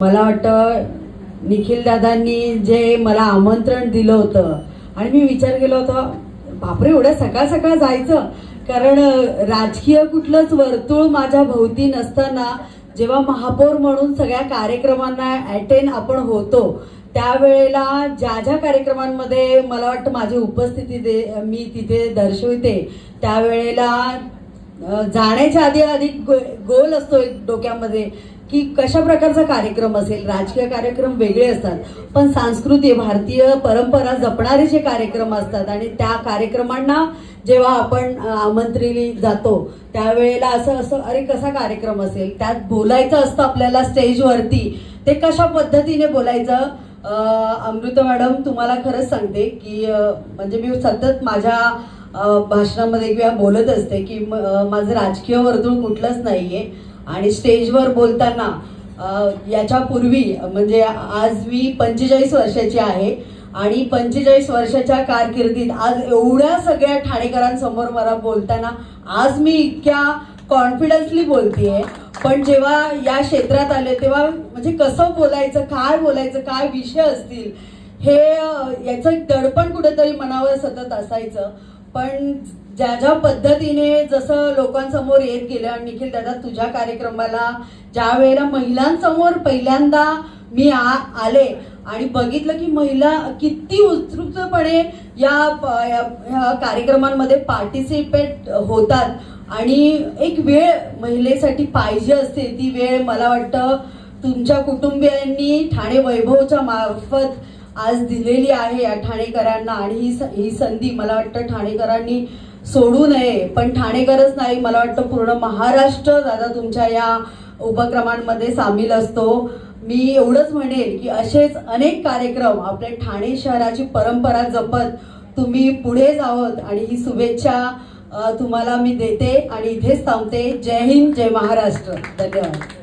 मला वाटतं निखिल दादांनी जे मला आमंत्रण दिलं होतं आणि मी विचार केला होता, बापरे एवढ्या सकाळ सकाळ जायचं, कारण राजकीय कुठलंच वर्तुळ माझ्या भोवती नसताना जेव्हा महापौर म्हणून सगळ्या कार्यक्रमांना अटेंड आपण होतो त्यावेळेला ज्या ज्या कार्यक्रमांमध्ये मला वाटतं माझी उपस्थिती मी तिथे दर्शवते त्यावेळेला जाण्याच्या आधी अधिक गोल असतो डोक्यामध्ये की कशा प्रकारचा कार्यक्रम असेल. राजकीय कार्यक्रम वेगळे असतात, पण सांस्कृतिक भारतीय परंपरा जपणारे जे कार्यक्रम असतात आणि त्या कार्यक्रमांना जेव्हा आपण आमंत्रित जातो त्यावेळेला असं अरे कसा कार्यक्रम असेल, त्यात बोलायचं असतं आपल्याला स्टेजवरती, ते कशा पद्धतीने बोलायचं. अमृता मॅडम तुम्हाला खरंच सांगते की म्हणजे मी सतत माझ्या भाषणामध्ये किंवा बोलत असते की माझं राजकीय वर्तुळ कुठलंच नाहीये आणि स्टेजवर बोलताना याच्यापूर्वी म्हणजे आज मी 45 वर्षाची आहे आणि 45 वर्षाच्या कारकिर्दीत आज एवढ्या सगळ्या ठाणेकरांसमोर मला बोलताना आज मी इतक्या कॉन्फिडन्सली बोलतेय. पण जेव्हा या क्षेत्रात आले तेव्हा म्हणजे कसं बोलायचं, काय बोलायचं, काय विषय असतील हे याचं दडपण कुठेतरी मनावर सतत असायचं. पण ज्या ज्या पद्धतीने जसं लोकांसमोर येत गेलं आणि निखिल दादा तुझ्या कार्यक्रमाला ज्या वेळेला महिलांसमोर पहिल्यांदा मी आले आणि बघितलं की महिला किती उत्सुकपणे या कार्यक्रमांमध्ये पार्टिसिपेट होतात आणि एक वेळ महिलेसाठी पाहिजे असते, ती वेळ मला वाटतं तुमच्या कुटुंबियांनी ठाणे वैभवच्या मार्फत आज दिलेली आहे या ठाणेकरांना आणि ही संधी मला वाटतं ठाणेकरांनी सोडू नये. पण ठाणेकरच नाही, मला वाटतं पूर्ण महाराष्ट्र दादा तुमच्या या उपक्रमांमध्ये सामील असतो. मी एवढंच म्हणेन की असेच अनेक कार्यक्रम आपल्या ठाणे शहराची परंपरा जपत तुम्ही पुढे जावत आणि ही शुभेच्छा तुम्हाला मी देते आणि इथेच थांबते. जय हिंद, जय महाराष्ट्र. धन्यवाद.